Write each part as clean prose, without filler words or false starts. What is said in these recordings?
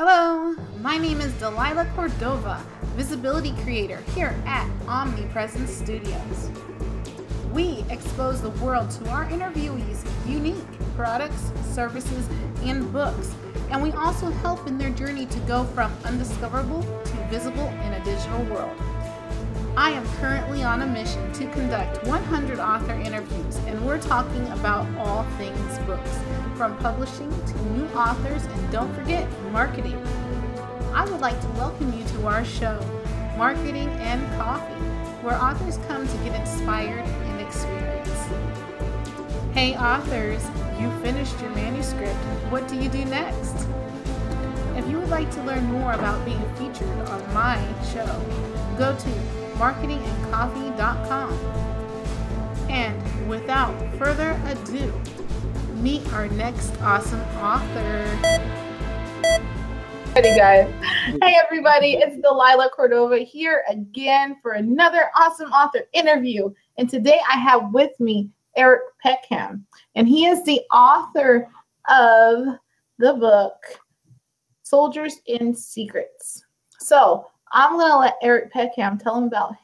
Hello, my name is Delilah Cordova, Visibility Creator here at Omnipresence Studios. We expose the world to our interviewees' unique products, services, and books, and we also help in their journey to go from undiscoverable to visible in a digital world. I am currently on a mission to conduct 100 author interviews, and we're talking about all things books, from publishing to new authors, and don't forget, marketing. I would like to welcome you to our show, Marketing and Coffee, where authors come to get inspired and experience. Hey authors, you finished your manuscript. What do you do next? If you would like to learn more about being featured on my show, go to marketingandcoffee.com. And without further ado, meet our next awesome author. Hey guys. Hey everybody, it's Delilah Cordova here again for another awesome author interview. And today I have with me Eric Peckham, and he is the author of the book Soldiers in Secrets. So I'm going to let Eric Peckham tell him about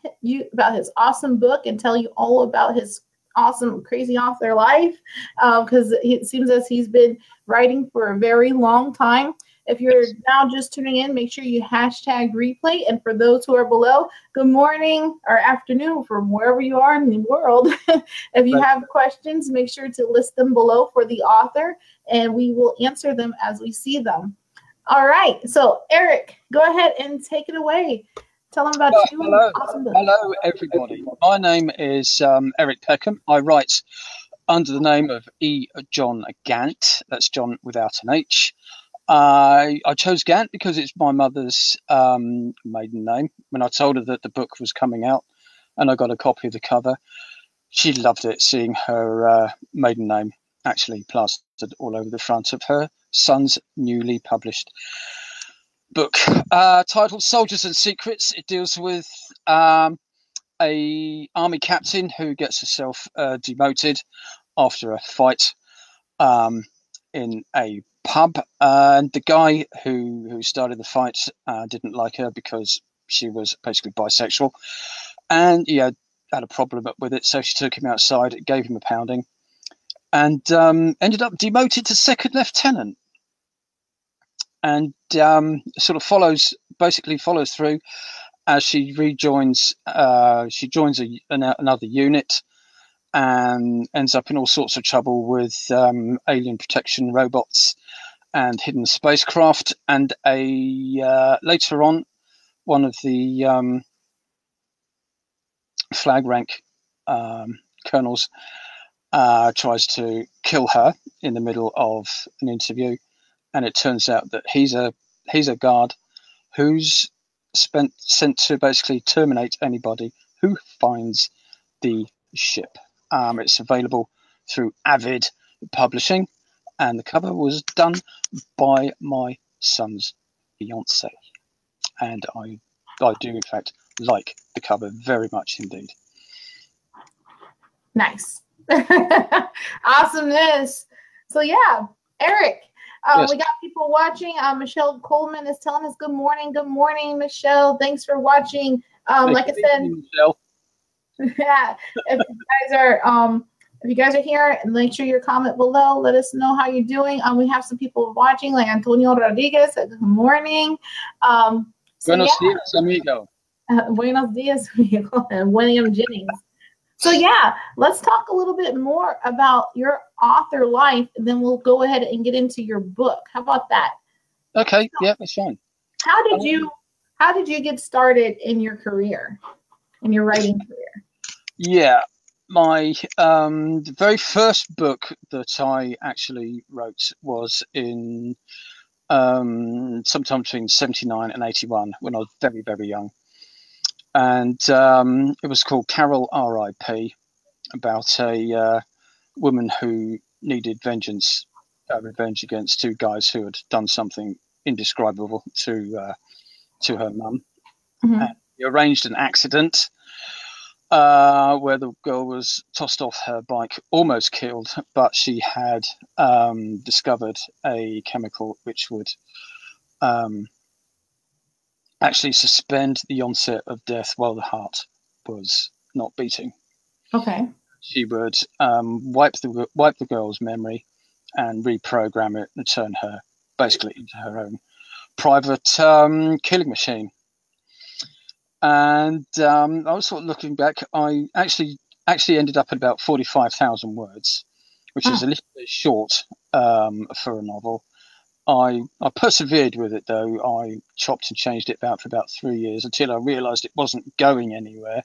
his awesome book and tell you all about his awesome, crazy author life, because it seems as he's been writing for a very long time. If you're now just tuning in, make sure you hashtag replay. And for those who are below, good morning or afternoon from wherever you are in the world. If you have questions, make sure to list them below for the author, and we will answer them as we see them. All right. So, Eric, go ahead and take it away. Tell them about you. Hello. Hello, everybody. My name is Eric Peckham. I write under the name of E. John Gant. That's John without an H. I chose Gant because it's my mother's maiden name. When I told her that the book was coming out and I got a copy of the cover, she loved it, seeing her maiden name actually plastered all over the front of her son's newly published book, titled Soldiers and Secrets. It deals with a army captain who gets herself demoted after a fight in a pub, and the guy who started the fight didn't like her because she was basically bisexual, and he had a problem with it, so she took him outside, gave him a pounding, and ended up demoted to second lieutenant. And sort of follows through as she rejoins. She joins another unit and ends up in all sorts of trouble with alien protection robots and hidden spacecraft. And later on, one of the flag rank colonels tries to kill her in the middle of an interview. And it turns out that he's a guard who's sent to basically terminate anybody who finds the ship. It's available through Avid Publishing, and the cover was done by my son's fiance. And I do in fact like the cover very much indeed. Nice. Awesomeness. So yeah, Eric. Yes. We got people watching. Michelle Coleman is telling us good morning. Good morning, Michelle. Thanks for watching. Like I said, Michelle. Yeah. If you guys are here, make sure you comment below. Let us know how you're doing. We have some people watching, like Antonio Rodriguez. Good morning. Buenos dias, amigo. Buenos dias, amigo. And William Jennings. So yeah, let's talk a little bit more about your author life, and then we'll go ahead and get into your book. How about that? Okay, yeah, that's fine. How did you get started in your career, in your writing career? Yeah, my the very first book that I actually wrote was in sometime between 79 and 81, when I was very, very young. And it was called Carol R.I.P., about a woman who needed revenge against two guys who had done something indescribable to her mum. Mm-hmm. And he arranged an accident where the girl was tossed off her bike, almost killed, but she had discovered a chemical which would actually suspend the onset of death while the heart was not beating. Okay. She would wipe the girl's memory and reprogram it and turn her basically into her own private killing machine. And I was sort of looking back. I actually ended up at about 45,000 words, which is a little bit short for a novel. I persevered with it, though. I chopped and changed it for about 3 years until I realised it wasn't going anywhere.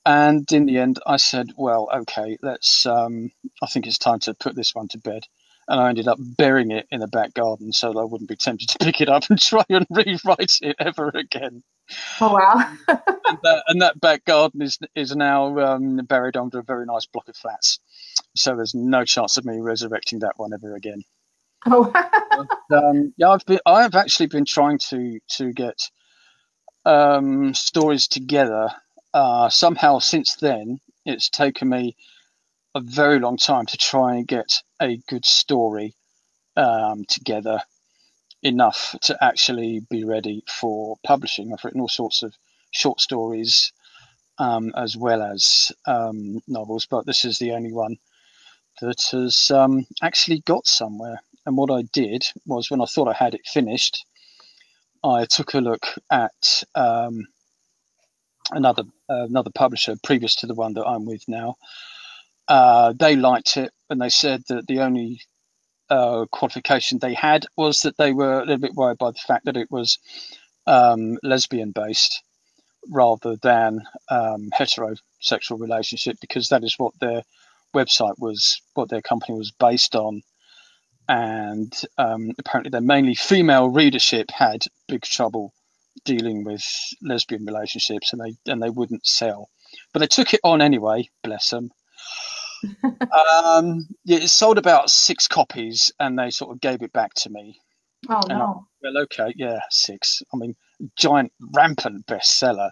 And in the end, I said, well, okay, let's. I think it's time to put this one to bed. And I ended up burying it in the back garden so that I wouldn't be tempted to pick it up and try and rewrite it ever again. Oh, wow. and that back garden is now buried under a very nice block of flats. So there's no chance of me resurrecting that one ever again. Oh, yeah, I've actually been trying to get stories together. Somehow since then, it's taken me a very long time to try and get a good story together, enough to actually be ready for publishing. I've written all sorts of short stories as well as novels, but this is the only one that has actually got somewhere. And what I did was, when I thought I had it finished, I took a look at another publisher previous to the one that I'm with now. They liked it, and they said that the only qualification they had was that they were a little bit worried by the fact that it was lesbian based rather than heterosexual relationship, because that is what their website was, what their company was based on. And apparently their mainly female readership had big trouble dealing with lesbian relationships, and they wouldn't sell. But they took it on anyway, bless them. It sold about 6 copies, and they sort of gave it back to me. oh no. Well, okay, yeah, 6. I mean, giant, rampant bestseller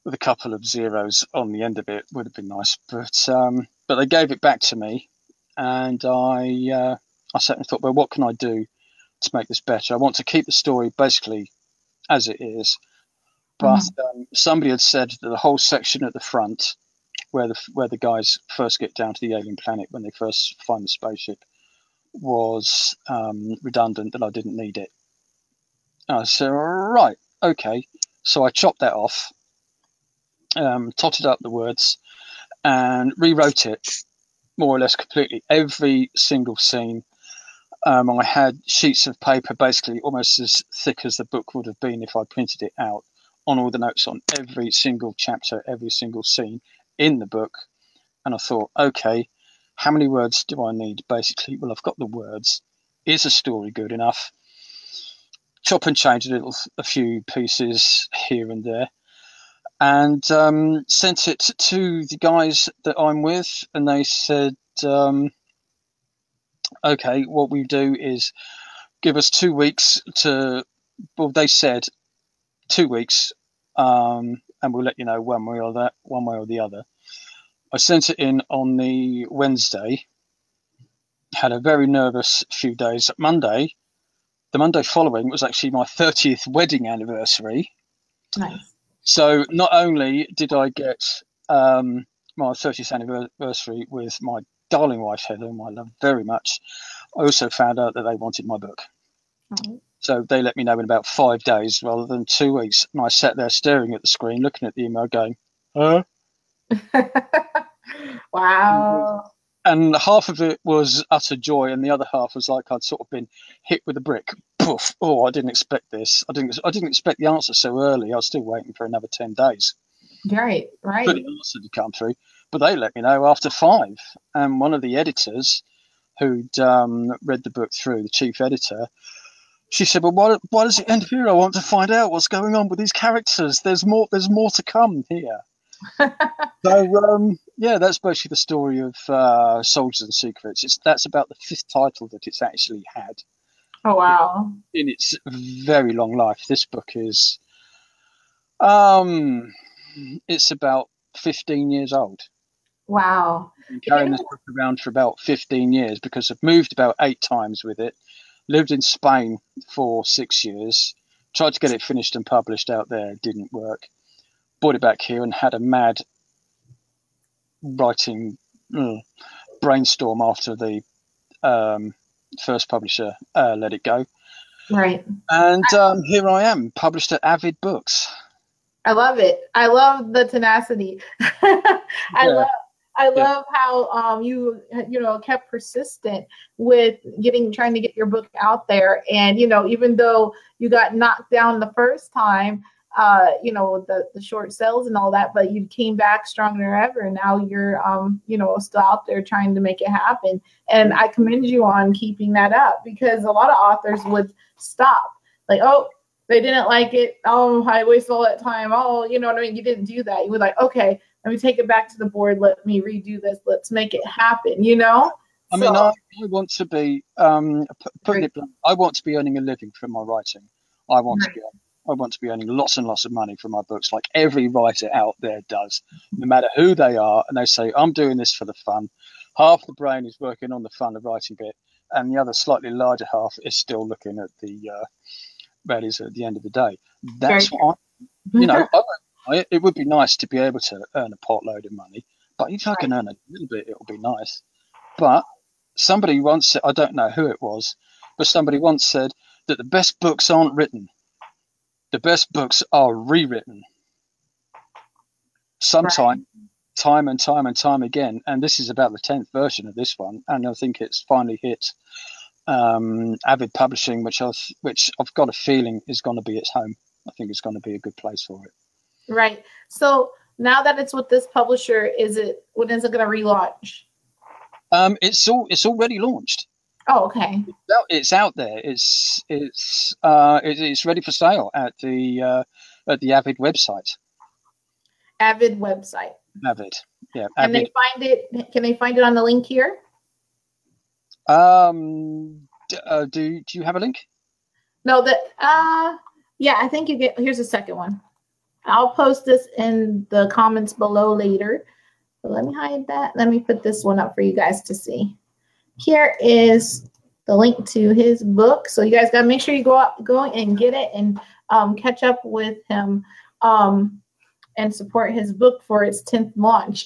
with a couple of zeros on the end of it would have been nice. But they gave it back to me, and I sat and thought, well, what can I do to make this better? I want to keep the story basically as it is, but somebody had said that the whole section at the front, where the guys first get down to the alien planet when they first find the spaceship, was redundant, that I didn't need it. I said, right, okay. So I chopped that off, totted up the words, and rewrote it more or less completely. Every single scene. I had sheets of paper basically almost as thick as the book would have been if I printed it out, on all the notes on every single chapter, every single scene in the book. And I thought, okay, how many words do I need? Basically, well, I've got the words. Is a story good enough? Chop and change a few pieces here and there, and sent it to the guys that I'm with, and they said, okay, what we do is give us 2 weeks to. Well, they said 2 weeks, and we'll let you know one way or the other. I sent it in on the Wednesday. Had a very nervous few days. The Monday following was actually my 30th wedding anniversary. Nice. So not only did I get my 30th anniversary with my darling wife Heather, whom I love very much, I also found out that they wanted my book. Oh. So they let me know in about 5 days rather than 2 weeks. And I sat there staring at the screen, looking at the email, going, huh? Wow. And half of it was utter joy, and the other half was like I'd sort of been hit with a brick. Poof! Oh, I didn't expect this. I didn't expect the answer so early. I was still waiting for another 10 days. Right. For the answer to come through. But they let me know after 5. And one of the editors who'd read the book through, the chief editor, she said, well, why does it end here? I want to find out what's going on with these characters. There's more to come here. So, yeah, that's basically the story of Soldiers and Secrets. That's about the 5th title that it's actually had. Oh, wow. In its very long life. This book is, it's about 15 years old. Wow. I've been carrying this book around for about 15 years because I've moved about 8 times with it. lived in Spain for 6 years, tried to get it finished and published out there, didn't work. Brought it back here and had a mad writing brainstorm after the first publisher let it go. Right. And here I am, published at Avid Books. I love it. I love the tenacity. I love how you kept persistent with trying to get your book out there. And even though you got knocked down the first time, the short sales and all that, but you came back stronger than ever. And now you're still out there trying to make it happen. And I commend you on keeping that up, because a lot of authors would stop, like, oh, they didn't like it. Oh, I wasted all that time. Oh, you know what I mean? You didn't do that. You were like, okay, let me take it back to the board. Let me redo this. Let's make it happen, I mean, I want to be, putting it blunt, I want to be earning a living from my writing. I want to be earning lots and lots of money from my books, like every writer out there does, no matter who they are. And they say, I'm doing this for the fun. Half the brain is working on the fun of writing bit, and the other slightly larger half is still looking at the values at the end of the day. That's what it would be nice to be able to earn a potload of money, but if I can earn a little bit, it'll be nice. But somebody once said, I don't know who it was, but somebody once said that the best books aren't written. The best books are rewritten. Sometime, time and time again. And this is about the 10th version of this one. And I think it's finally hit Avid Publishing, which I've got a feeling is going to be its home. I think it's going to be a good place for it. Right. So now that it's with this publisher, when is it going to relaunch? It's already launched. Oh, okay. It's out there. It's ready for sale at the Avid website. Avid website. Avid, yeah. And Avid. Can they find it on the link here? Do you have a link? No, yeah, I think here's the second one. I'll post this in the comments below later. But let me hide that. Let me put this one up for you guys to see. Here is the link to his book. So you guys got to make sure you go and get it and catch up with him and support his book for its 10th launch.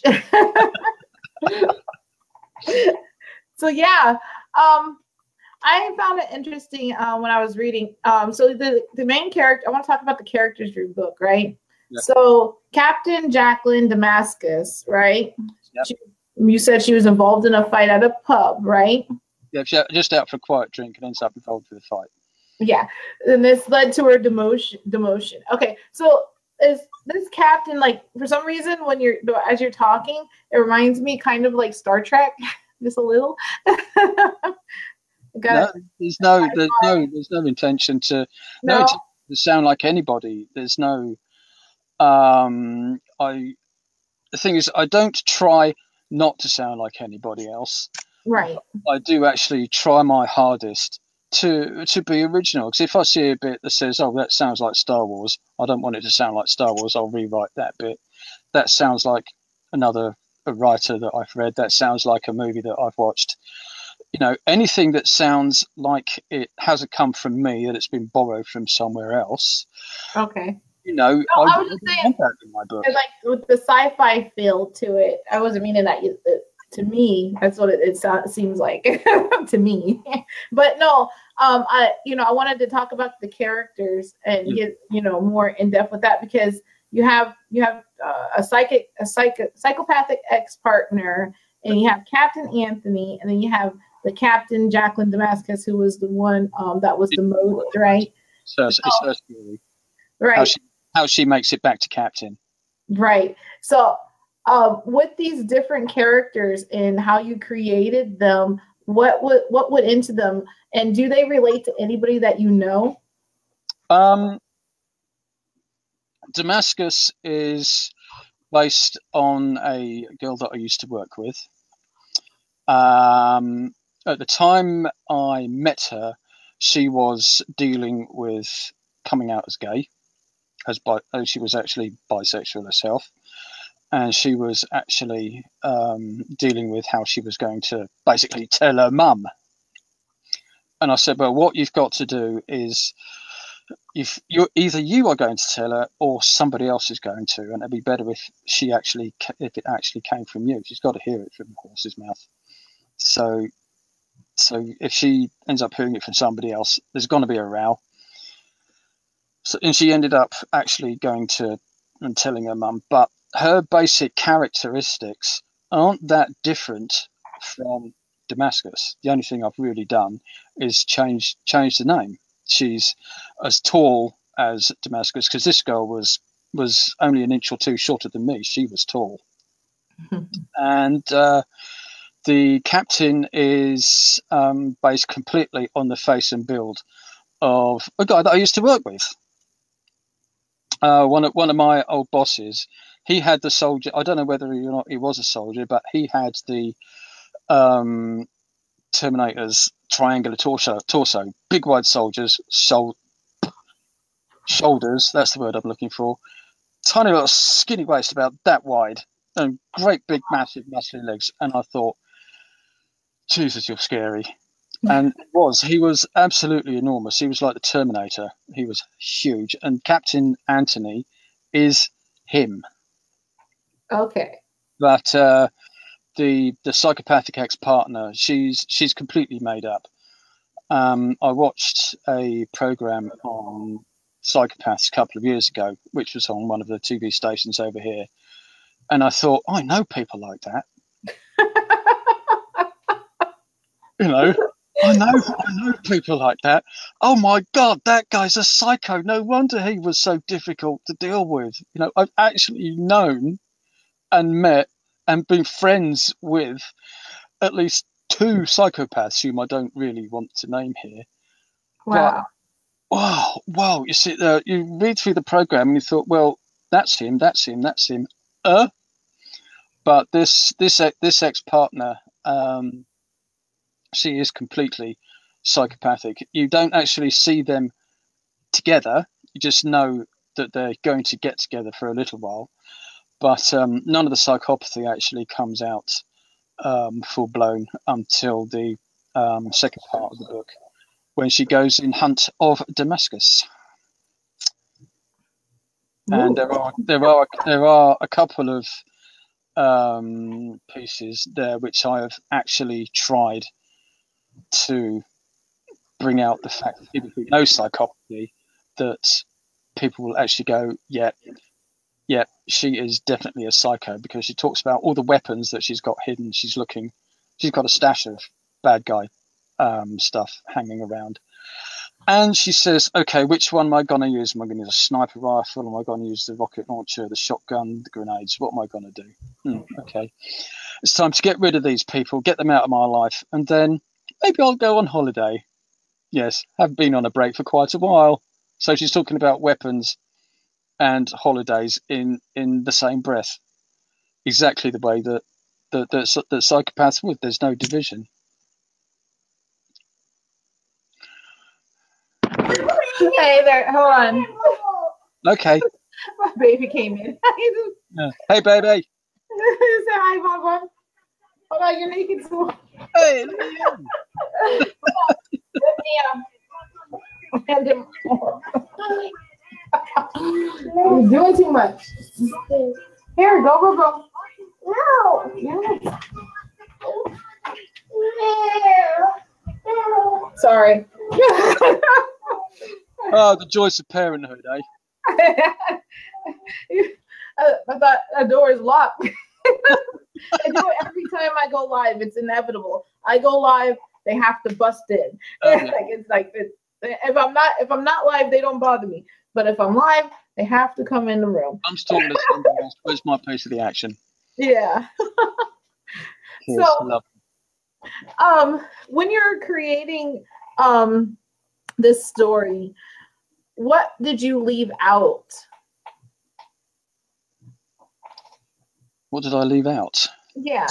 So yeah, I found it interesting when I was reading. So the main character, I want to talk about the characters of your book, right? Yep. So Captain Jacqueline Damascus, right? Yep. You said she was involved in a fight at a pub, right? Yeah, just out for a quiet drink and ends up involved with a fight. Yeah, and this led to her demotion. Okay, so is this captain, like, for some reason as you're talking, it reminds me kind of like Star Trek, just a little. There's no intention to sound like anybody. There's no. The thing is, I don't try not to sound like anybody else. Right. I do actually try my hardest to be original. Because if I see a bit that says, "Oh, that sounds like Star Wars," I don't want it to sound like Star Wars. I'll rewrite that bit. That sounds like a writer that I've read. That sounds like a movie that I've watched. Anything that sounds like it hasn't come from me, that it's been borrowed from somewhere else. Okay. I was just saying, that in my book. Like with the sci-fi feel to it, I wasn't meaning that. To me, that's what it seems like to me. But no, I wanted to talk about the characters and get more in depth with that, because you have a psychopathic ex-partner, and you have Captain Anthony, and then you have the Captain Jacqueline Damascus, who was the one that was demoted, right? So it's her story. Right. How she makes it back to Captain. Right. So with these different characters and how you created them, what went into them, and do they relate to anybody that you know? Damascus is based on a girl that I used to work with. At the time I met her, she was dealing with coming out as gay, she was actually bisexual herself, and she was actually dealing with how she was going to basically tell her mum. And I said, well, what you've got to do is, if you're either you are going to tell her or somebody else is going to, and it'd be better if if it actually came from you. She's got to hear it from the horse's mouth. So if she ends up hearing it from somebody else, there's going to be a row. So, and she ended up actually going to and telling her mum, but her basic characteristics aren't that different from Damascus. The only thing I've really done is change the name. She's as tall as Damascus, because this girl was only an inch or two shorter than me. She was tall. And the captain is based completely on the face and build of a guy that I used to work with. One of my old bosses. He had the soldier. I don't know whether or not he was a soldier, but he had the Terminator's triangular torso, big wide shoulders. That's the word I'm looking for. Tiny little skinny waist, about that wide, and great big massive muscly legs. And I thought, Jesus, you're scary. And he was absolutely enormous. He was like the Terminator. He was huge. And Captain Anthony is him. Okay. But the psychopathic ex-partner, she's completely made up. I watched a program on psychopaths a couple of years ago, which was on one of the TV stations over here. And I thought, I know people like that. I know people like that. Oh my God, that guy's a psycho. No wonder he was so difficult to deal with. I've actually known and met and been friends with at least 2 psychopaths whom I don't really want to name here. Wow. But, wow. You sit there, you read through the program and you thought, well, that's him. But this ex-partner, she is completely psychopathic. You don't actually see them together. You just know that they're going to get together for a little while. But none of the psychopathy actually comes out full blown until the second part of the book, when she goes in hunt of Damascus. Ooh. And there are a couple of pieces there which I have actually tried to bring out the fact that people who know psychopathy, that people will actually go, yeah, she is definitely a psycho, because she talks about all the weapons that she's got hidden. She's got a stash of bad guy stuff hanging around. And she says, okay, which one am I going to use? Am I going to use a sniper rifle? Am I going to use the rocket launcher, the shotgun, the grenades? What am I going to do? Okay. It's time to get rid of these people, get them out of my life, and then maybe I'll go on holiday. Yes, haven't been on a break for quite a while. So she's talking about weapons and holidays in the same breath. Exactly the way that psychopaths would. There's no division. Hey there, hold on. Okay. My baby came in. Yeah. Hey, baby. Say hi, Mama. Hold on, you're naked too. Hey, You're doing too much. Here, go. No. Sorry. Oh, the joys of parenthood, eh? I thought the door is locked. I do it every time I go live. It's inevitable. I go live, they have to bust in. If I'm not live, they don't bother me. But if I'm live, they have to come in the room. I'm talking to somebody else. Where's my piece of the action? Yeah. Yes, so, when you're creating this story, what did you leave out? What did I leave out? Yeah.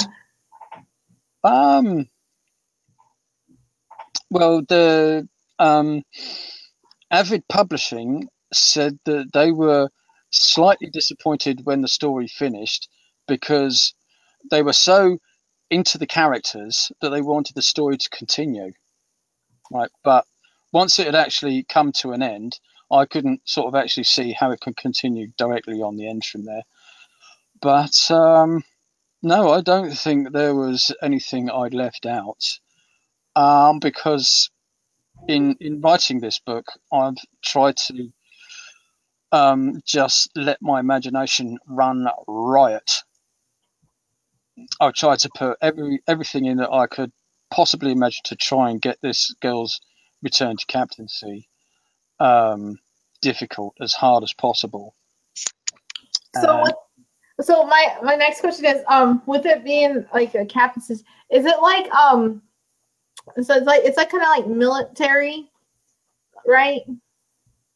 Well, the Avid Publishing said that they were slightly disappointed when the story finished, because they were so into the characters that they wanted the story to continue. right? But once it had actually come to an end, I couldn't sort of actually see how it could continue directly on the end from there. But no, I don't think there was anything I'd left out, because in writing this book, I've tried to just let my imagination run riot. I tried to put everything in that I could possibly imagine to try and get this girl's return to captaincy difficult, as hard as possible. So my next question is, with it being like a captaincy, is it like so it's like kind of like military, right?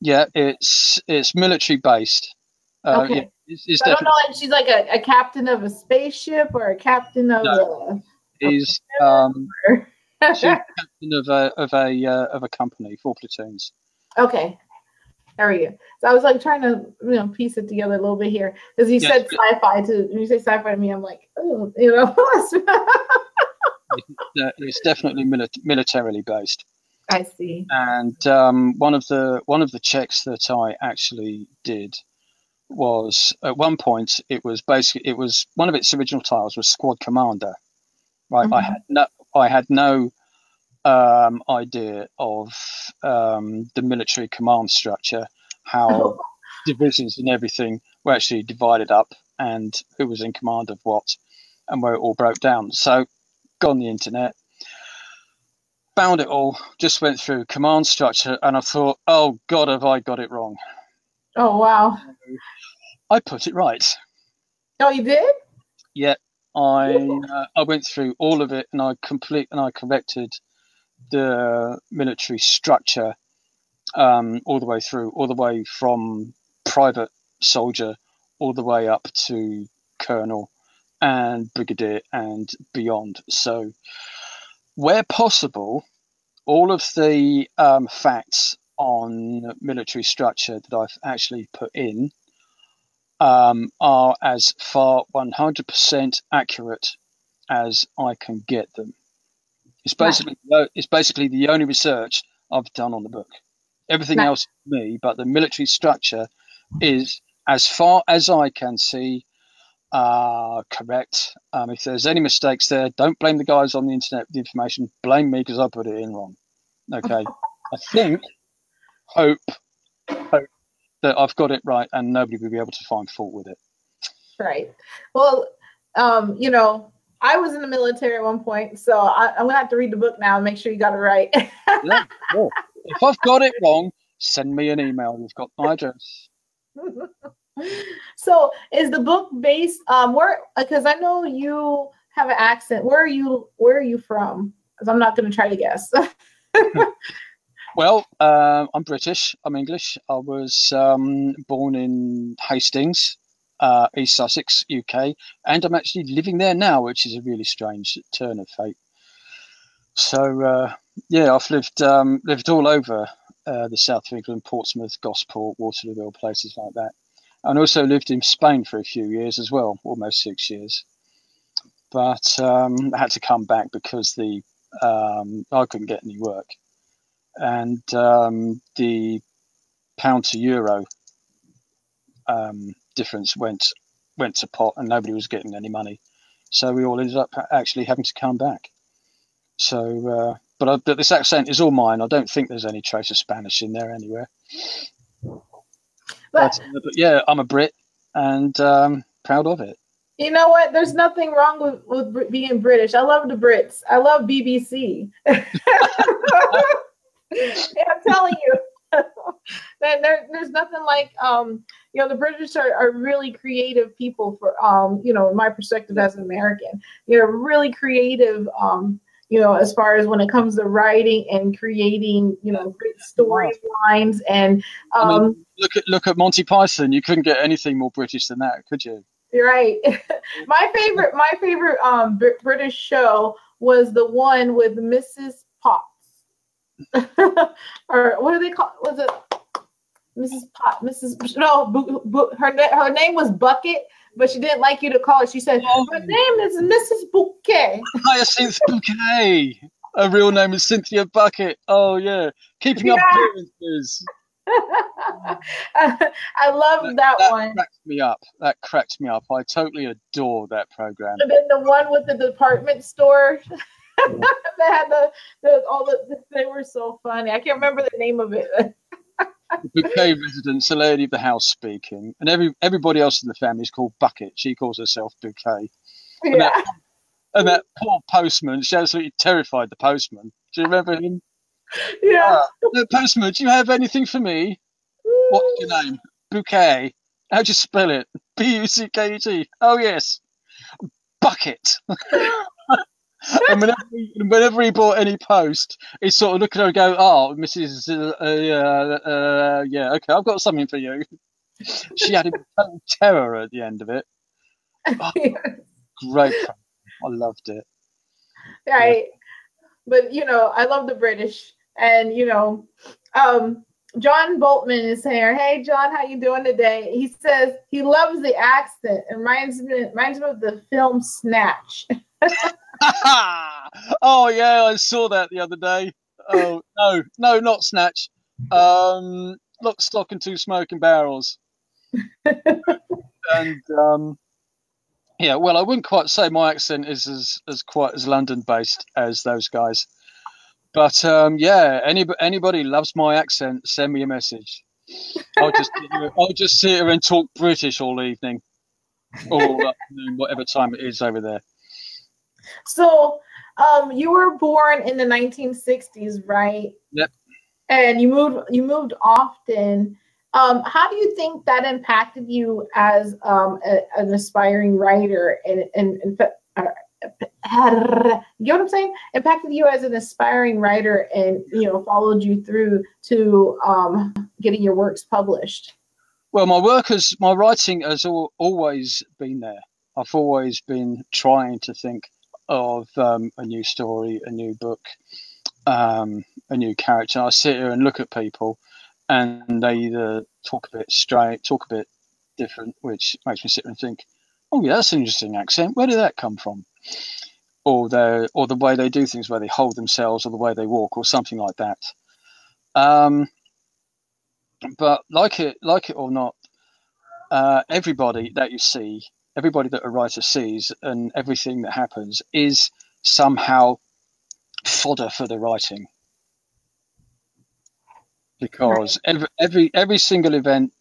Yeah, it's military based. Okay. Yeah, it's I don't know, like she's like a captain of a spaceship or a captain of she's captain of a company, 4 platoons. Okay, there we go. So I was like trying to piece it together a little bit here, because you said sci-fi too. When you say sci-fi to me, I'm like, oh, It's definitely militarily based. I see. And one of the checks that I actually did was, at one point, it was one of its original titles was Squad Commander, right? Mm-hmm. I had no idea of the military command structure, how divisions and everything were actually divided up, and who was in command of what, and where it all broke down. So, got on the internet, found it all, just went through command structure, and I thought, oh God, have I got it wrong? Oh wow! I put it right. Oh, you did? Yeah, I went through all of it, and I corrected the military structure all the way through, all the way from private soldier all the way up to colonel and brigadier and beyond. So, where possible, all of the facts on military structure that I've actually put in are as far 100% accurate as I can get them. It's basically the only research I've done on the book. Everything else is me, but the military structure is, as far as I can see, correct. If there's any mistakes there, don't blame the guys on the internet with the information. Blame me because I put it in wrong. Okay. I hope that I've got it right, and nobody will be able to find fault with it. Right. Well, I was in the military at one point, so I'm gonna have to read the book now and make sure you got it right. Yeah, sure. If I've got it wrong, send me an email. You've got my address. So, is the book based where? Because I know you have an accent. Where are you from? Because I'm not going to try to guess. Well, I'm British. I'm English. I was born in Hastings, East Sussex, UK, and I'm actually living there now, which is a really strange turn of fate. So, yeah, I've lived all over the south of England, Portsmouth, Gosport, Waterlooville, places like that. And also lived in Spain for a few years as well, almost 6 years. But I had to come back because I couldn't get any work. And the pound to euro difference went to pot, and nobody was getting any money. So we all ended up actually having to come back. So, but this accent is all mine. I don't think there's any trace of Spanish in there anywhere. But yeah, I'm a Brit and proud of it. You know what? There's nothing wrong with being British. I love the Brits. I love BBC. Yeah, I'm telling you. There's nothing like, the British are really creative people for, my perspective as an American. They're really creative, as far as when it comes to writing and creating, great storylines. And look at Monty Python. You couldn't get anything more British than that, could you? You're right. My favorite British show was the one with Mrs. Potts. Or what do they call? Was it Mrs. Pot? Her name was Bucket, but she didn't like you to call it. She said, "My name is Mrs. Bouquet." Hyacinth Bouquet. Her real name is Cynthia Bucket. Oh yeah, keeping up appearances. I love that one. Cracks me up. That cracks me up. I totally adore that program. And then the one with the department store that had they were so funny. I can't remember the name of it. The Bouquet residence, the lady of the house speaking, and everybody else in the family is called Bucket. She calls herself Bouquet. Yeah. And that poor postman, she absolutely terrified the postman. Do you remember him? Yeah. The postman, do you have anything for me? What's your name? Bouquet. How'd you spell it? Bucket. Oh, yes. Bucket. And whenever he bought any post, he'd sort of look at her and go, "Oh, Mrs. Yeah, okay, I've got something for you." She had a total terror at the end of it. Oh, great. I loved it. Right. But, I love the British. And, John Boltman is here. Hey, John, how you doing today? He says he loves the accent. It reminds me of the film Snatch. Oh, yeah, I saw that the other day. Oh, no, not Snatch. Lock, Stock and Two Smoking Barrels. And, yeah, well, I wouldn't quite say my accent is as quite as London-based as those guys. But, yeah, anybody loves my accent, send me a message. I'll just sit here and talk British all evening. Or afternoon, whatever time it is over there. So, you were born in the 1960s, right? Yep. And you moved often. How do you think that impacted you as an aspiring writer? And you know what I'm saying? Impacted you as an aspiring writer, and followed you through to getting your works published. Well, my writing has always been there. I've always been trying to think of a new story, a new book, a new character. I sit here and look at people, and they either talk a bit straight, talk a bit different, which makes me sit and think, "Oh yeah, that's an interesting accent. Where did that come from?" Or the way they do things, where they hold themselves, or the way they walk, or something like that. But like it or not, everybody that you see, everybody that a writer sees, and everything that happens is somehow fodder for the writing. Because every single event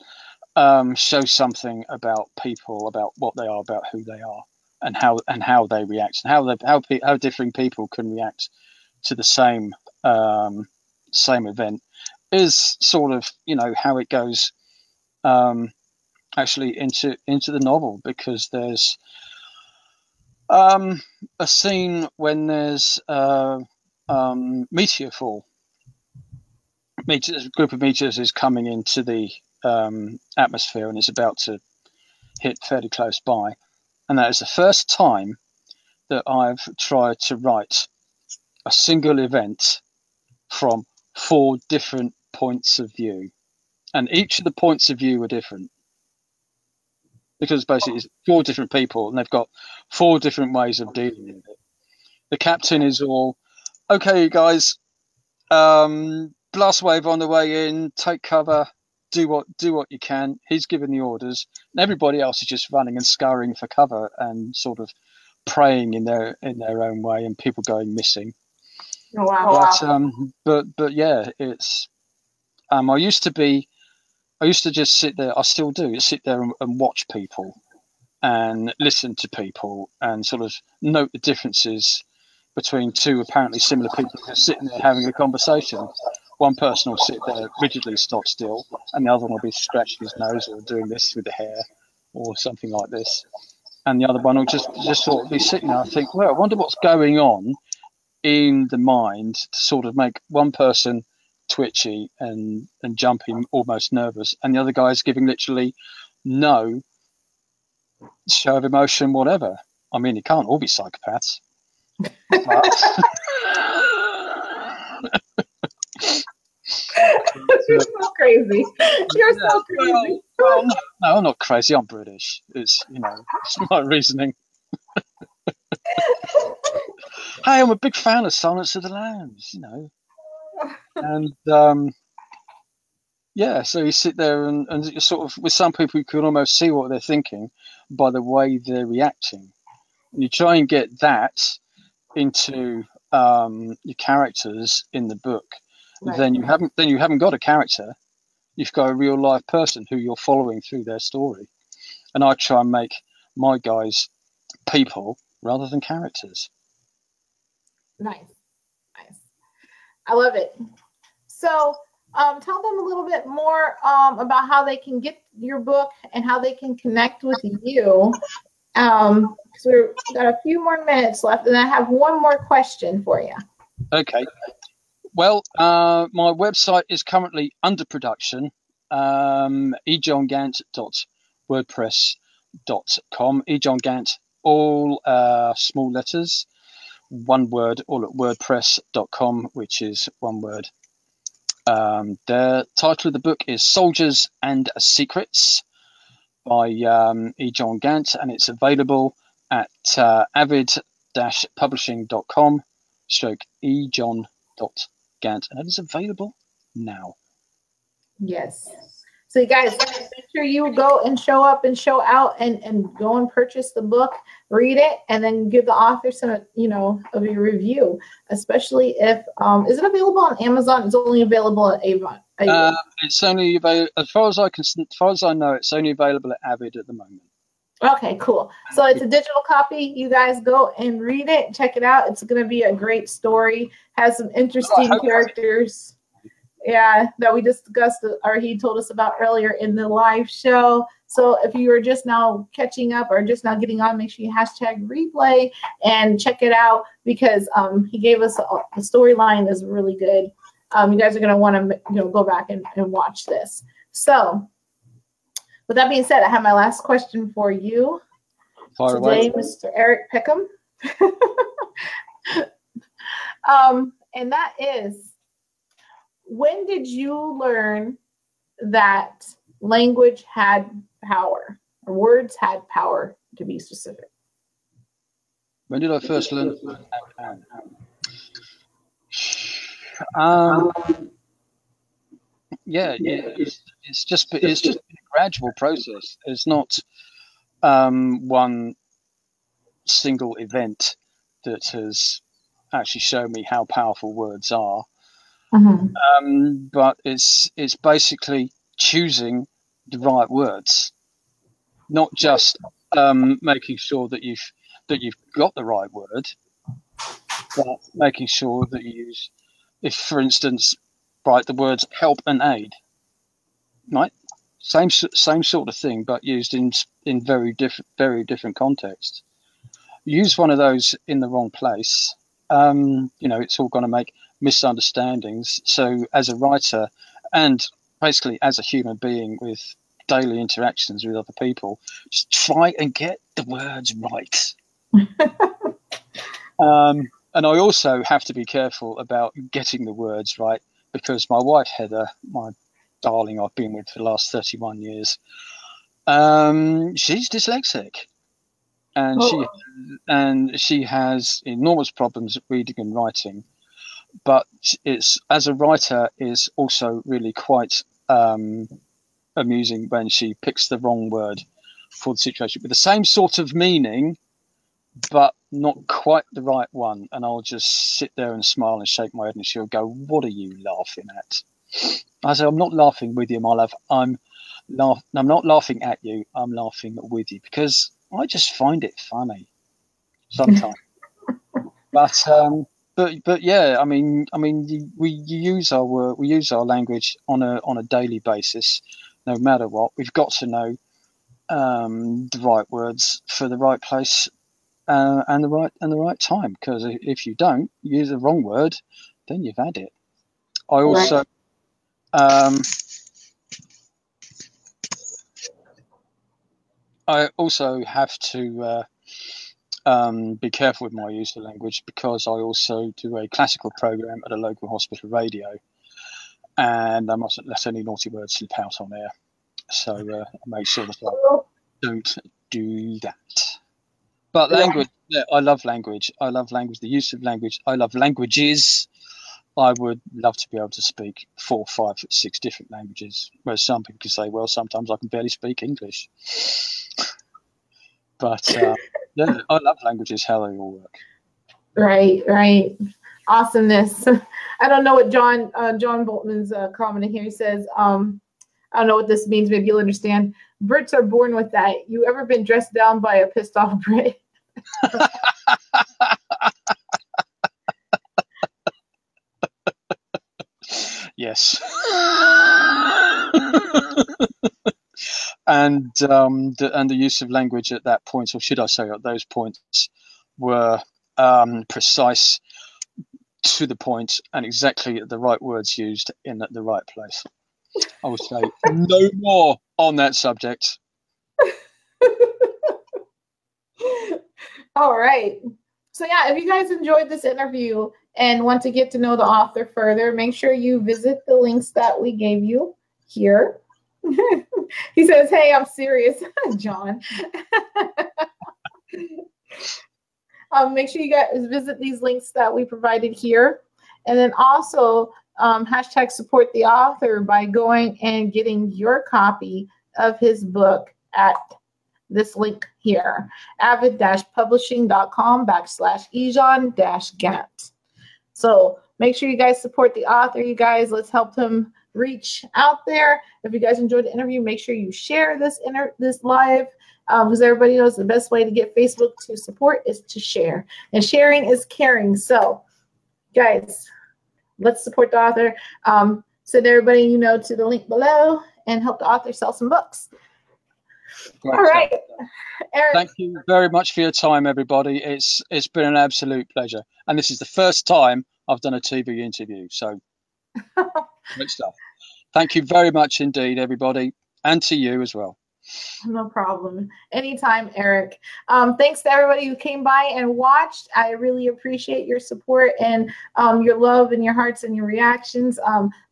shows something about people, about what they are, about who they are, and how they react, and how different people can react to the same event is sort of how it goes actually into the novel, because there's a scene when there's meteor fall. A group of meteors is coming into the atmosphere, and it's about to hit fairly close by. And that is the first time that I've tried to write a single event from 4 different points of view. And each of the points of view are different. Because basically it's 4 different people, and they've got 4 different ways of dealing with it. The captain is all, "Okay, guys, blast wave on the way in, take cover, do what you can." He's giving the orders, and everybody else is just running and scurrying for cover and sort of praying in their own way, and people going missing. Oh, wow. But yeah, it's I used to just sit there. I still do sit there and watch people and listen to people and sort of note the differences between 2 apparently similar people just sitting there having a conversation. One person will sit there rigidly stock still, and the other one will be scratching his nose or doing this with the hair or something like this. And the other one will just sort of be sitting there. I think, well, I wonder what's going on in the mind to sort of make one person twitchy and jumping, almost nervous, and the other guy's giving literally no show of emotion, whatever. I mean, it can't all be psychopaths. You're so crazy. You're so crazy. Well, no, I'm not crazy. I'm British. It's it's my reasoning. hey, I'm a big fan of Silence of the Lambs, you know. And yeah, so you sit there and you sort of, with some people, you can almost see what they're thinking by the way they're reacting. And you try and get that into your characters in the book. Right. Then you haven't got a character. You've got a real life person who you're following through their story. And I try and make my guys people rather than characters. Nice. I love it. So, tell them a little bit more about how they can get your book and how they can connect with you. Because we've got a few more minutes left, and I have one more question for you. Okay. Well, my website is currently under production. ejohngant.wordpress.com. ejohngant, all small letters, one word, all at wordpress.com, which is one word. The title of the book is Soldiers and Secrets by E. John Gant, and it's available at avid-publishing.com /ejohn.gant, and it is available now. Yes. So you guys, make sure you go and show up and show out and go and purchase the book, read it, and then give the author some, of your review, especially if, is it available on Amazon? It's only available at Avon. It's only available, as far as I know, it's only available at Avid at the moment. Okay, cool. So it's a digital copy. You guys go and read it, check it out. It's going to be a great story. Has some interesting characters. Yeah, that we discussed, or he told us about earlier in the live show. So if you are just now catching up or just now getting on, make sure you #replay and check it out, because he gave us the storyline is really good. You guys are going to want to go back and watch this. So with that being said, I have my last question for you today, Mr. Eric Peckham. And that is, when did you learn that language had power, or words had power, to be specific? When did I first learn? It's just been a gradual process. It's not one single event that has actually shown me how powerful words are. Mm-hmm. But it's basically choosing the right words, not just making sure that you've got the right word, but making sure that you use, if for instance, the words help and aid, right? Same sort of thing, but used in very different contexts. Use one of those in the wrong place, it's all going to make misunderstandings. So as a writer, and basically as a human being with daily interactions with other people, just try and get the words right. And I also have to be careful about getting the words right, because my wife Heather, my darling I've been with for the last 31 years, she's dyslexic. And she has enormous problems reading and writing, but it's, as a writer, is also really quite amusing when she picks the wrong word for the situation with the same sort of meaning, but not quite the right one. And I'll just sit there and smile and shake my head, and she'll go, "What are you laughing at?" I say, "I'm not laughing with you, my love. I'm not laughing at you. I'm laughing with you, because I just find it funny sometimes." But yeah, we use our language on a daily basis, no matter what. We've got to know the right words for the right place and the right time. Because if you don't use the wrong word, then you've had it. I also have to be careful with my use of language, because I also do a classical program at a local hospital radio, and I mustn't let any naughty words slip out on air. So I make sure that I don't do that. But language, yeah, I love language. I love language, the use of language. I love languages. I would love to be able to speak 4, 5, 6 different languages. Whereas some people can say, well, sometimes I can barely speak English. But yeah, I love languages, how they all work. Right. Awesomeness. I don't know what John Boltman's comment here. He says, I don't know what this means. Maybe you'll understand. Brits are born with that. You ever been dressed down by a pissed off Brit? Yes. And the use of language at that point, or should I say at those points, were precise, to the point, and exactly the right words used in the right place. I would say no more on that subject. All right. So yeah, if you guys enjoyed this interview and want to get to know the author further, make sure you visit the links that we gave you here. He says, hey, I'm serious, John. Make sure you guys visit these links that we provided here. And then also hashtag support the author by going and getting your copy of his book at this link here, avid-publishing.com/Ejon-Gant. So make sure you guys support the author. You guys, let's help him reach out there. If you guys enjoyed the interview, make sure you share this live, because everybody knows the best way to get Facebook to support is to share, and sharing is caring. So guys, let's support the author. Send everybody you know to the link below and help the author sell some books. Great. All right, Eric. Thank you very much for your time, everybody. It's been an absolute pleasure, and this is the first time I've done a TV interview, so great stuff. Thank you very much indeed, everybody, and to you as well. No problem. Anytime, Eric. Thanks to everybody who came by and watched. I really appreciate your support and your love and your hearts and your reactions.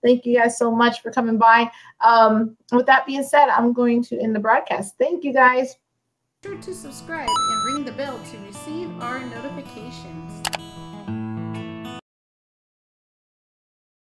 Thank you guys so much for coming by. With that being said, I'm going to end the broadcast. Thank you, guys. Be sure to subscribe and ring the bell to receive our notifications.